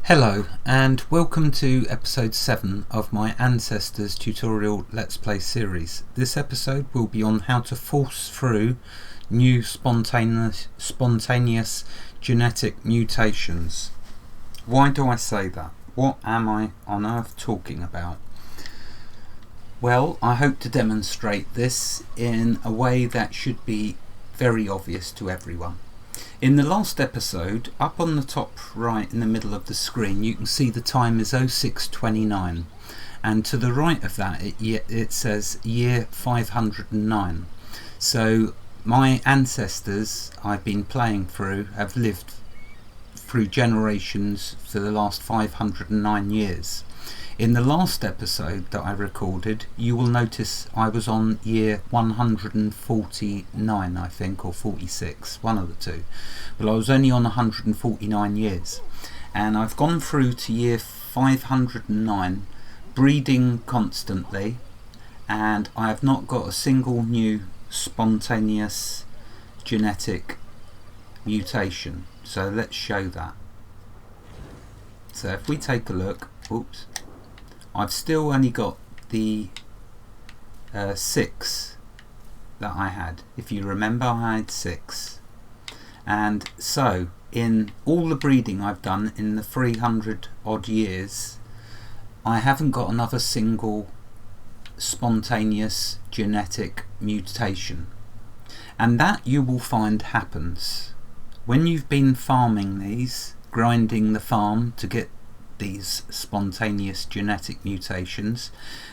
Hello and welcome to episode 7 of my Ancestors tutorial Let's Play series. This episode will be on how to force through new spontaneous genetic mutations. Why do I say that? What am I on earth talking about? Well, I hope to demonstrate this in a way that should be very obvious to everyone. In the last episode, up on the top right in the middle of the screen, you can see the time is 0629, and to the right of that it says year 509. So my ancestors I've been playing through have lived through generations for the last 509 years. In the last episode that I recorded, you will notice I was on year 149, I think, or 46, one of the two. But I was only on 149 years. And I've gone through to year 509, breeding constantly, and I have not got a single new spontaneous genetic mutation. So let's show that. So if we take a look, oops. I've still only got the 6 that I had. If you remember, I had 6. And so, in all the breeding I've done in the 300 odd years, I haven't got another single spontaneous genetic mutation. And that you will find happens. When you've been farming these, grinding the farm to get these spontaneous genetic mutations,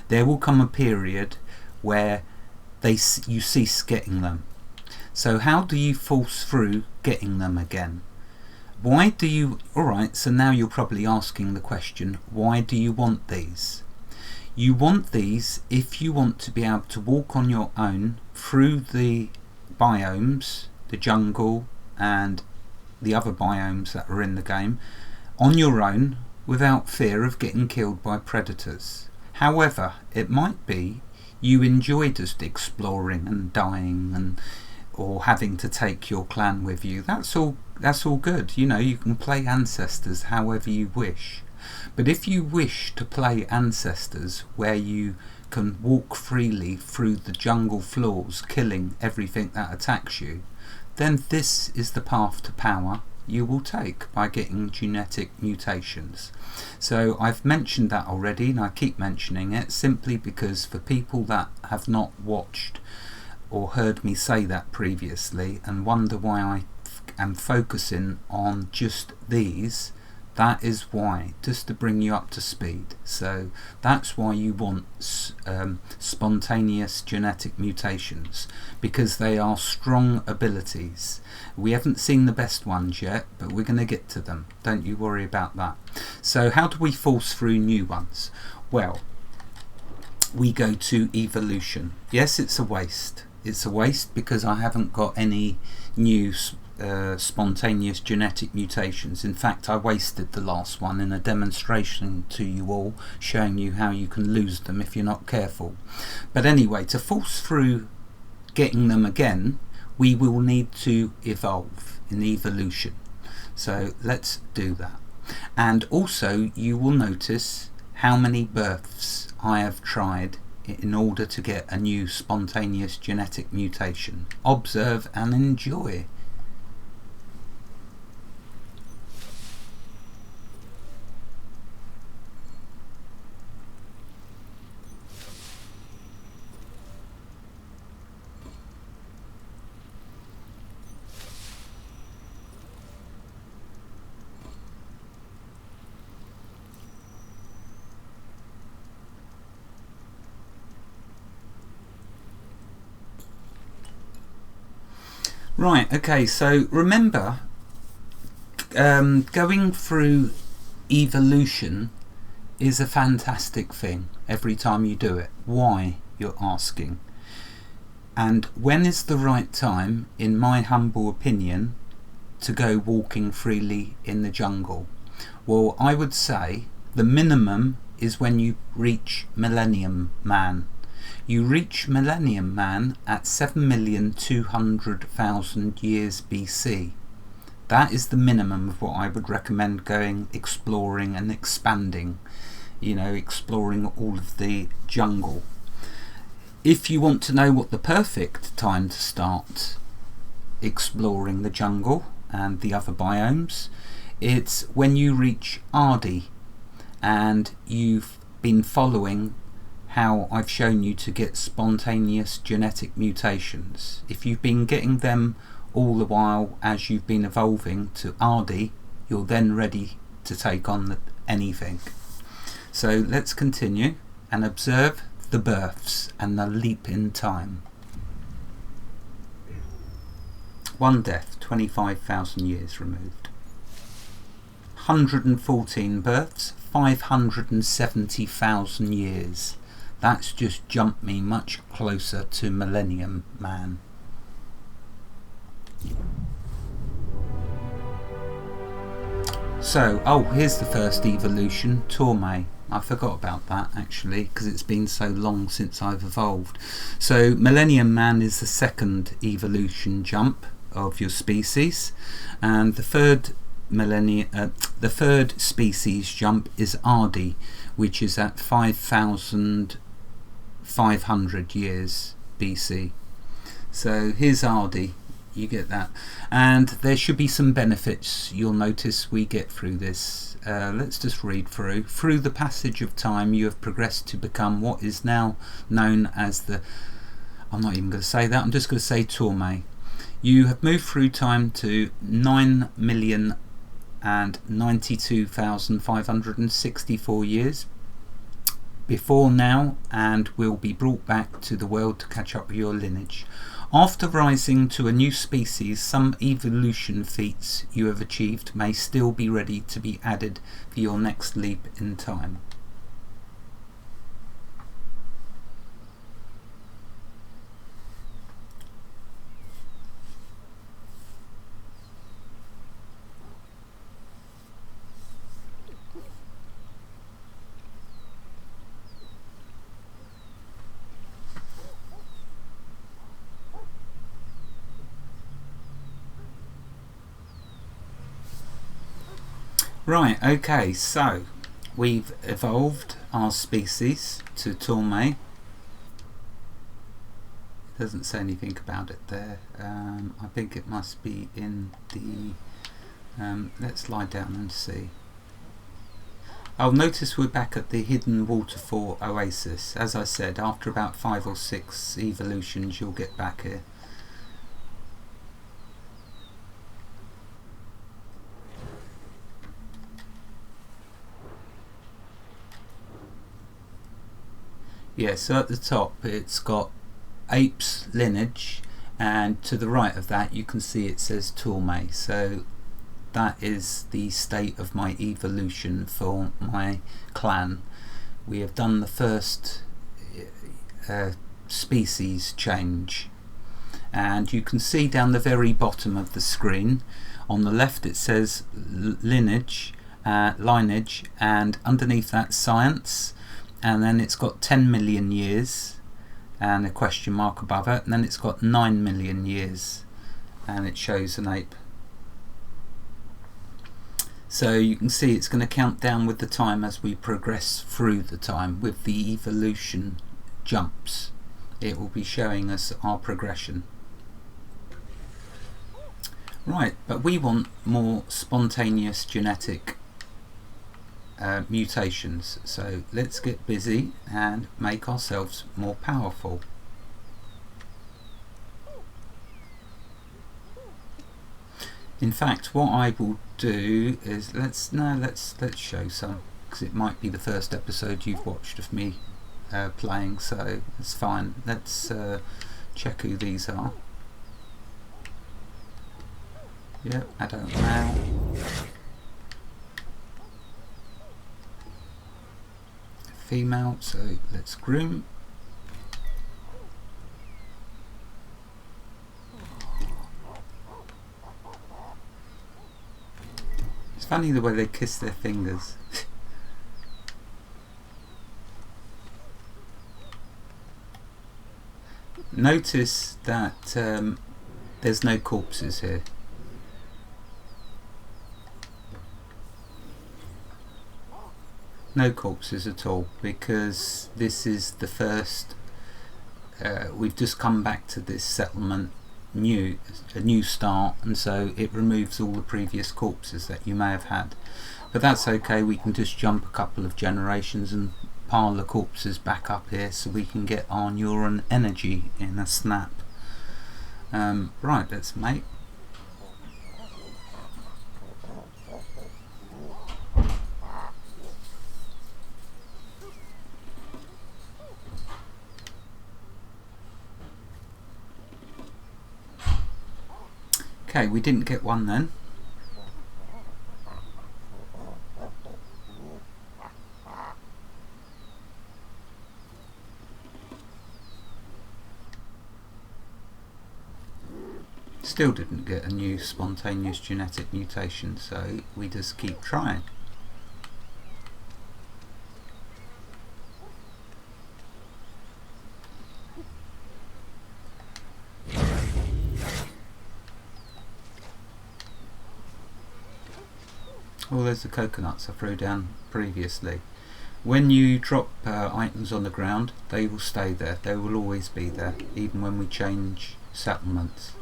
there will come a period where you cease getting them. So how do you force through getting them again? Why do you, alright, so now you're probably asking the question, why do you want these? You want these if you want to be able to walk on your own through the biomes, the jungle and the other biomes that are in the game, on your own, without fear of getting killed by predators. However, it might be you enjoy just exploring and dying or having to take your clan with you. That's all good. You know, you can play Ancestors however you wish. But if you wish to play Ancestors where you can walk freely through the jungle floors, killing everything that attacks you, then this is the path to power you will take by getting genetic mutations. So I've mentioned that already, and I keep mentioning it simply because for people that have not watched or heard me say that previously and wonder why I am focusing on just these, that is why, just to bring you up to speed. So that's why you want spontaneous genetic mutations, because they are strong abilities. We haven't seen the best ones yet, but we're going to get to them. Don't you worry about that. So how do we force through new ones? Well, we go to evolution. Yes, it's a waste. It's a waste because I haven't got any new spontaneous genetic mutations. In fact, I wasted the last one in a demonstration to you all, showing you how you can lose them if you're not careful. But anyway, to force through getting them again, we will need to evolve in evolution. So let's do that. And also you will notice how many births I have tried in order to get a new spontaneous genetic mutation. Observe and enjoy. Right, okay, so remember, going through evolution is a fantastic thing every time you do it. Why, you're asking? And when is the right time, in my humble opinion, to go walking freely in the jungle? Well, I would say the minimum is when you reach Millennium Man. You reach Millennium Man at 7,200,000 years BC. That is the minimum of what I would recommend going exploring and expanding, you know, exploring all of the jungle. If you want to know what the perfect time to start exploring the jungle and the other biomes, it's when you reach Ardi and you've been following how I've shown you to get spontaneous genetic mutations. If you've been getting them all the while as you've been evolving to Ardi, you're then ready to take on anything. So let's continue and observe the births and the leap in time. One death, 25,000 years removed. 114 births, 570,000 years. That's just jumped me much closer to Millennium Man. So, oh, here's the first evolution, Toumai. I forgot about that actually, because it's been so long since I've evolved. So Millennium Man is the second evolution jump of your species, and the third species jump is Ardi, which is at 5,500 years BC. So here's Ardi, you get that, and there should be some benefits you'll notice we get through this. Let's just read through. Through the passage of time you have progressed to become what is now known as the, I'm not even going to say that, I'm just going to say Toumai. You have moved through time to 9,092,564 years before now, and will be brought back to the world to catch up with your lineage. After rising to a new species, some evolution feats you have achieved may still be ready to be added for your next leap in time. Right, okay, so we've evolved our species to Toumai. It doesn't say anything about it there. I think it must be in the... let's lie down and see. I'll notice we're back at the hidden waterfall oasis. As I said, after about 5 or 6 evolutions you'll get back here. Yeah, so at the top it's got Ape's lineage, and to the right of that you can see it says Toumai. So that is the state of my evolution for my clan. We have done the first species change, and you can see down the very bottom of the screen on the left it says lineage, and underneath that science, and then it's got 10 million years and a question mark above it, and then it's got 9 million years and it shows an ape. So you can see it's going to count down with the time as we progress through the time with the evolution jumps. It will be showing us our progression. Right, but we want more spontaneous genetic mutations, so let's get busy and make ourselves more powerful. In fact, what I will do is let's show some, because it might be the first episode you've watched of me playing, so it's fine. Let's check who these are. Yep, adult male. Female, so let's groom. It's funny the way they kiss their fingers. Notice that there's no corpses here. No corpses at all, because this is the first. We've just come back to this settlement, a new start, and so it removes all the previous corpses that you may have had. But that's okay. We can just jump a couple of generations and pile the corpses back up here, so we can get our neuron energy in a snap. Right, let's mate. Okay, we didn't get one then. Still didn't get a new spontaneous genetic mutation, so we just keep trying. Oh, there's the coconuts I threw down previously. When you drop items on the ground, they will stay there. They will always be there, even when we change settlements.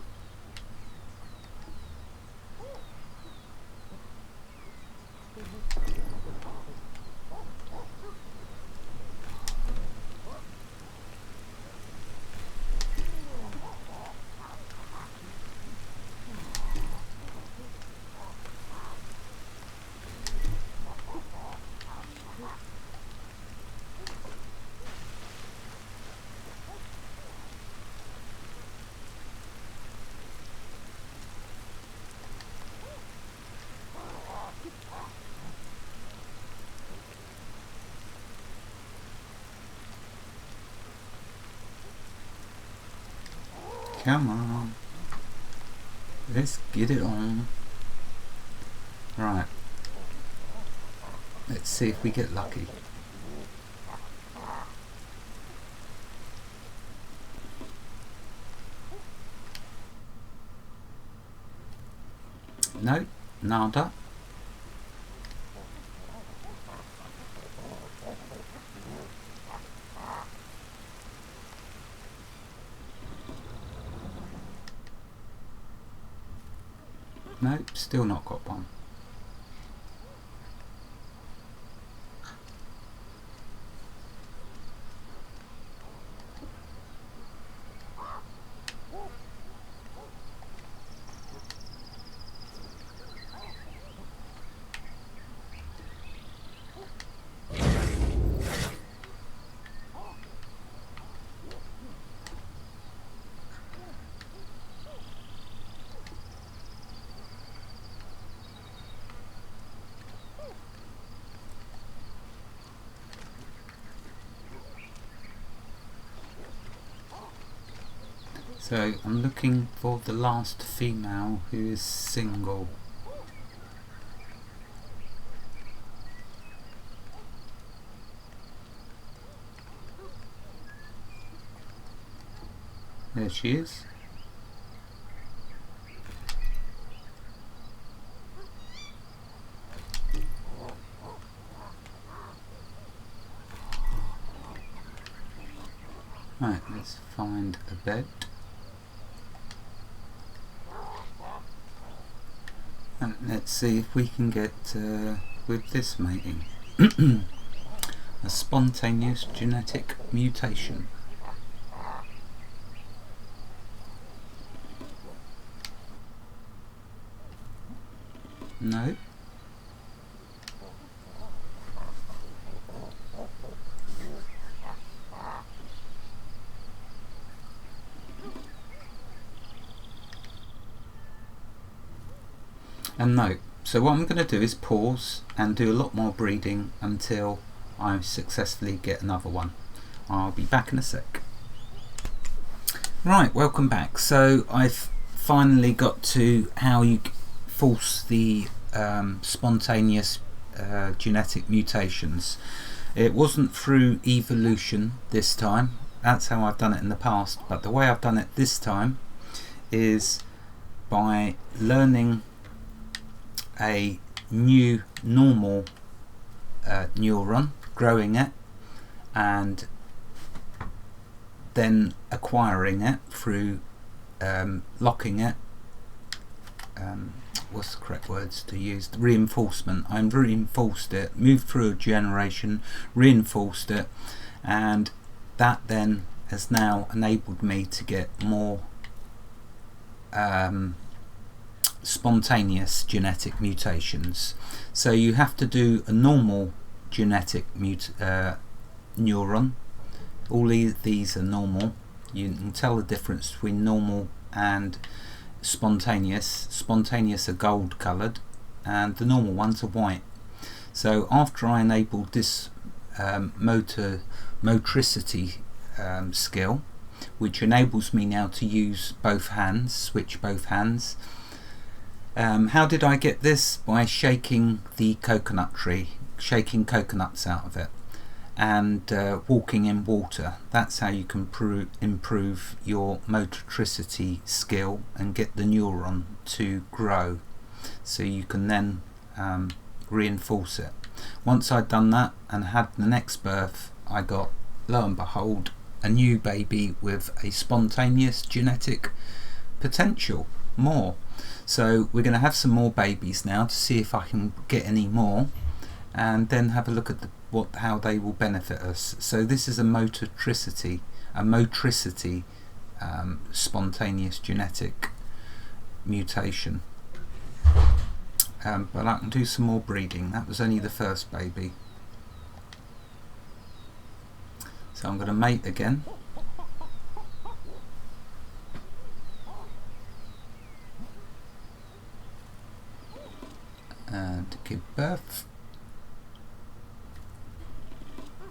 Come on, let's get it on. Right, let's see if we get lucky. No, nada. Nope, still not got one. So I'm looking for the last female who is single. There she is. Right, let's find a bed. And let's see if we can get with this mating a spontaneous genetic mutation. No. And no. So what I'm going to do is pause and do a lot more breeding until I successfully get another one. I'll be back in a sec. Right, welcome back. So I've finally got to how you force the spontaneous genetic mutations. It wasn't through evolution this time. That's how I've done it in the past, but the way I've done it this time is by learning a new normal neuron, growing it, and then acquiring it through locking it. What's the correct words to use? Reinforcement. I reinforced it, moved through a generation, reinforced it, and that then has now enabled me to get more spontaneous genetic mutations. So you have to do a normal genetic neuron. All these are normal. You can tell the difference between normal and spontaneous. Spontaneous are gold coloured and the normal ones are white. So after I enabled this motricity skill, which enables me now to use both hands, switch both hands. How did I get this? By shaking the coconut tree, shaking coconuts out of it, and walking in water. That's how you can improve your motricity skill and get the neuron to grow, so you can then reinforce it. Once I'd done that and had the next birth, I got, lo and behold, a new baby with a spontaneous genetic potential, more. So we're going to have some more babies now to see if I can get any more, and then have a look at how they will benefit us. So this is a motricity spontaneous genetic mutation. But I can do some more breeding. That was only the first baby. So I'm going to mate again. And give birth.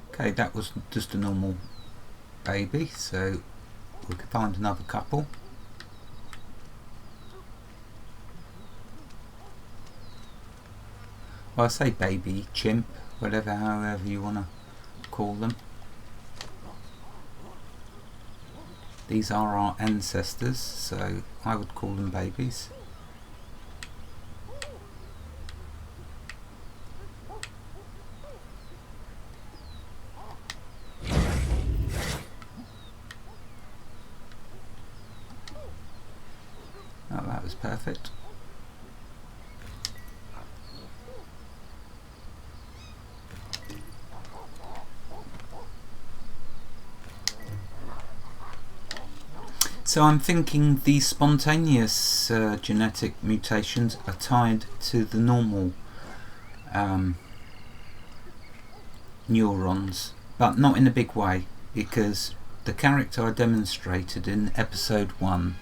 Okay, that was just a normal baby, so we can find another couple. Well, I say baby, chimp, whatever, however you want to call them. These are our ancestors, so I would call them babies. Oh, that was perfect. So I'm thinking these spontaneous genetic mutations are tied to the normal neurons, but not in a big way, because the character I demonstrated in episode 1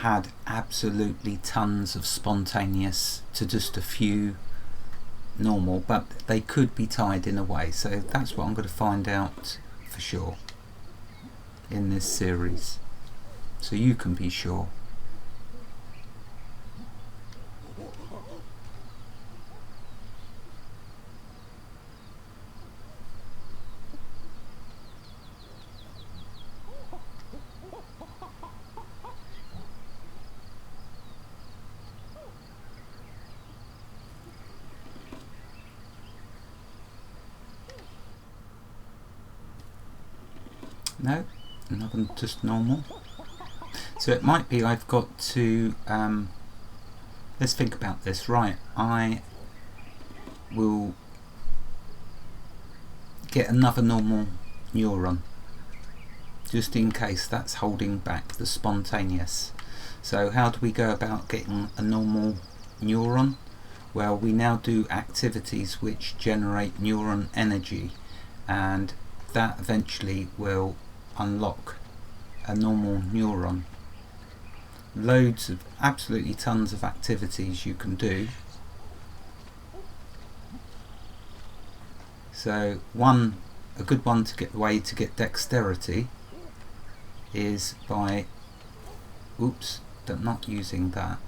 had absolutely tons of spontaneous to just a few normal, but they could be tied in a way. So that's what I'm going to find out for sure in this series, so you can be sure. No, another just normal. So it might be I've got to, let's think about this. Right, I will get another normal neuron, just in case that's holding back the spontaneous. So how do we go about getting a normal neuron? Well, we now do activities which generate neuron energy, and that eventually will unlock a normal neuron. Loads of, absolutely tons of activities you can do. So a good one to get way to get dexterity is by, oops, not using that.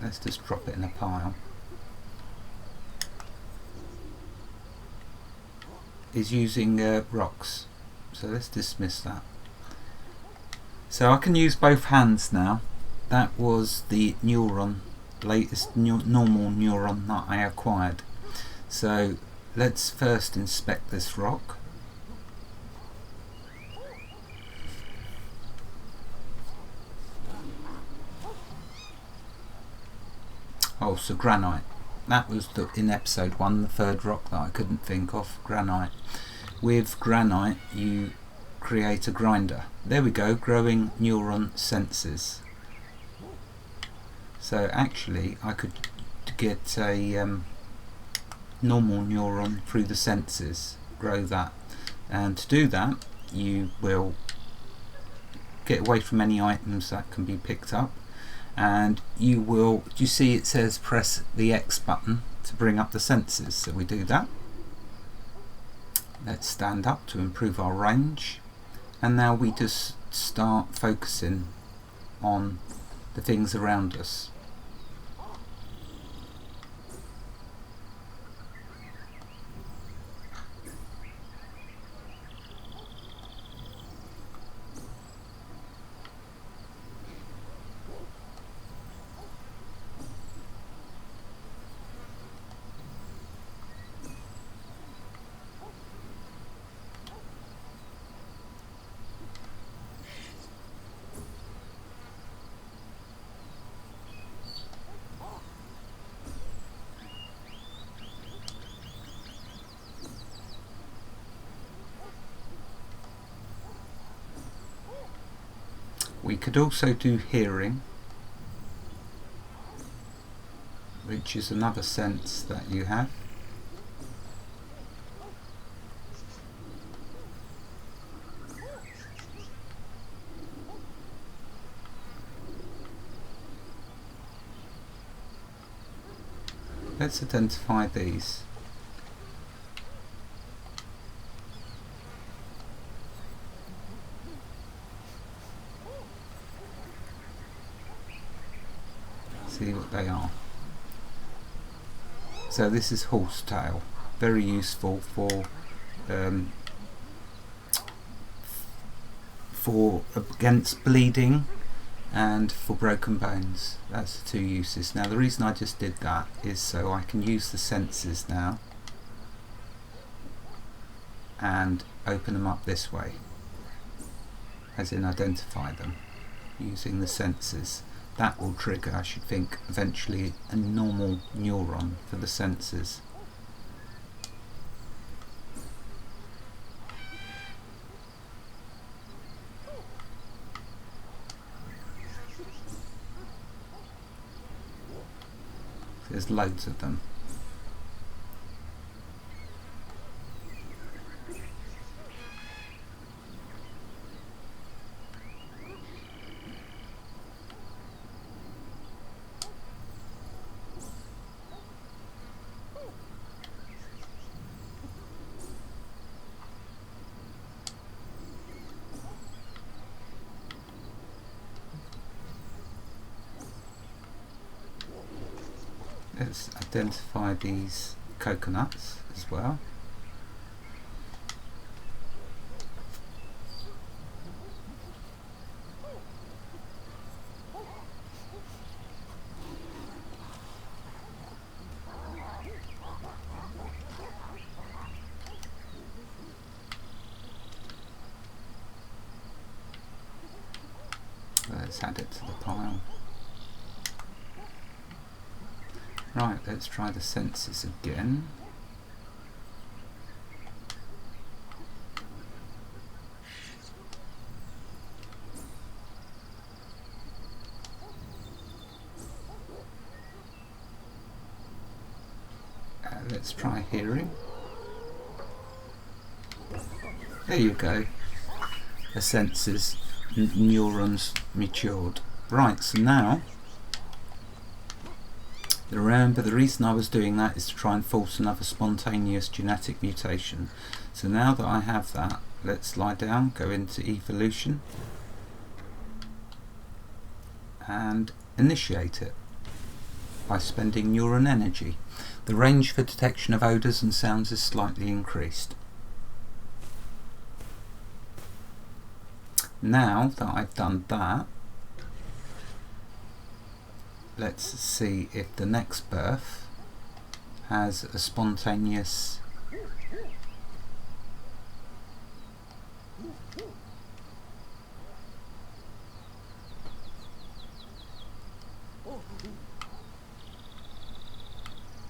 Let's just drop it in a pile. Is using rocks. So let's dismiss that. So I can use both hands now. That was the neuron, latest normal neuron that I acquired. So let's first inspect this rock. Oh, so granite. That was in episode 1, the third rock that I couldn't think of, granite. With granite you create a grinder. There we go, growing neuron senses. So actually I could get a normal neuron through the senses, grow that. And to do that you will get away from any items that can be picked up, and you will, you see it says press the X button to bring up the senses, so we do that. Let's stand up to improve our range, and now we just start focusing on the things around us. We could also do hearing, which is another sense that you have. Let's identify these. See what they are. So this is horsetail, very useful for against bleeding and for broken bones. That's the two uses. Now the reason I just did that is so I can use the senses now and open them up this way, as in identify them using the senses. That will trigger, I should think, eventually a normal neuron for the senses. There's loads of them. Let's identify these coconuts as well. Let's add it to the pile. Right, let's try the senses again. Let's try hearing. There you go. The senses, neurons matured. Right, so now remember, the reason I was doing that is to try and force another spontaneous genetic mutation. So now that I have that, let's lie down, go into evolution and initiate it by spending neuron energy. The range for detection of odours and sounds is slightly increased. Now that I've done that, let's see if the next birth has a spontaneous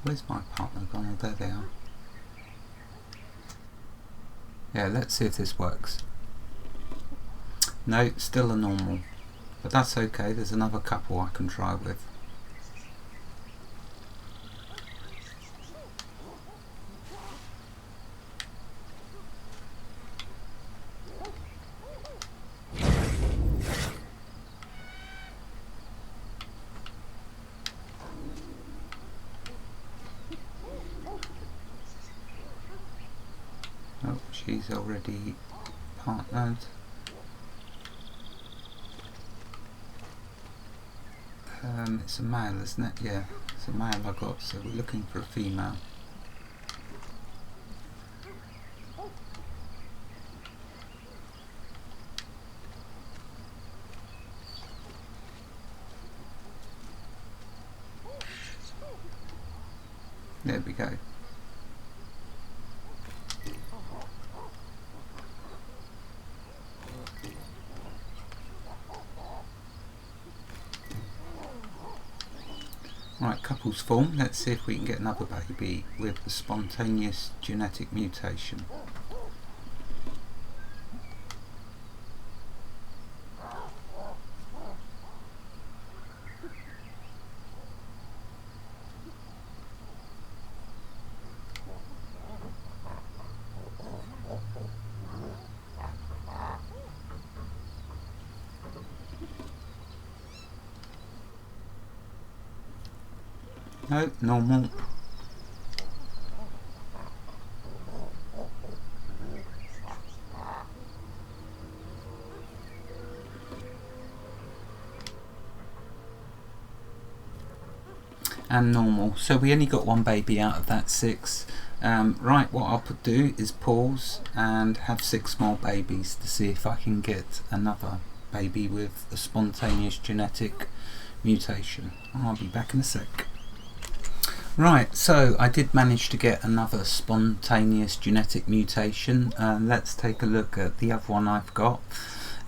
where's my partner gone? Oh, there they are. Yeah, let's see if this works. No, still a normal, but that's okay, there's another couple I can try with. Oh, she's already partnered. It's a male, isn't it? Yeah, it's a male I got, so we're looking for a female. There we go. Right, couples form. Let's see if we can get another baby with the spontaneous genetic mutation. No, normal. And normal. So we only got one baby out of that 6. Right, what I'll do is pause and have 6 more babies to see if I can get another baby with a spontaneous genetic mutation. I'll be back in a sec. Right, so I did manage to get another spontaneous genetic mutation. Let's take a look at the other one I've got.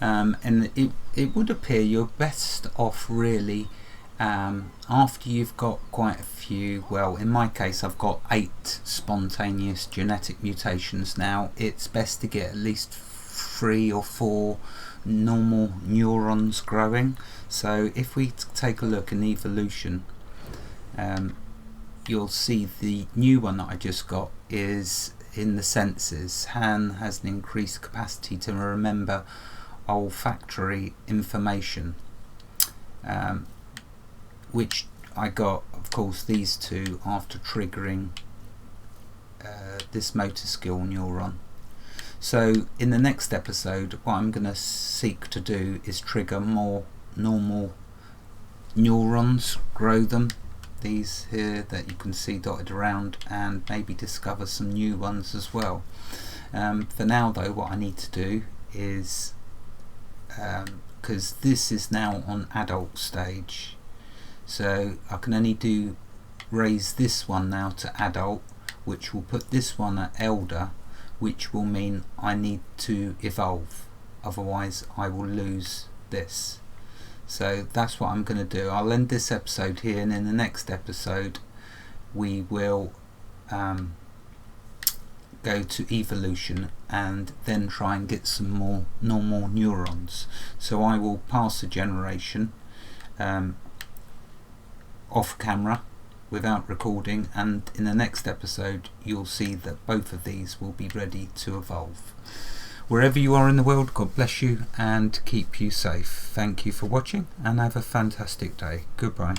And it would appear you're best off really after you've got quite a few. Well, in my case I've got 8 spontaneous genetic mutations now. It's best to get at least 3 or 4 normal neurons growing. So if we take a look in evolution, you'll see the new one that I just got is in the senses. Han has an increased capacity to remember olfactory information, which I got, of course, these 2 after triggering this motor skill neuron. So in the next episode what I'm going to seek to do is trigger more normal neurons, grow them, these here that you can see dotted around, and maybe discover some new ones as well. For now though, what I need to do is, because this is now on adult stage, so I can only raise this one now to adult, which will put this one at elder, which will mean I need to evolve, otherwise I will lose this. So that's what I'm going to do. I'll end this episode here, and in the next episode we will go to evolution and then try and get some more normal neurons. So I will pass a generation off camera without recording, and in the next episode you'll see that both of these will be ready to evolve. Wherever you are in the world, God bless you and keep you safe. Thank you for watching and have a fantastic day. Goodbye.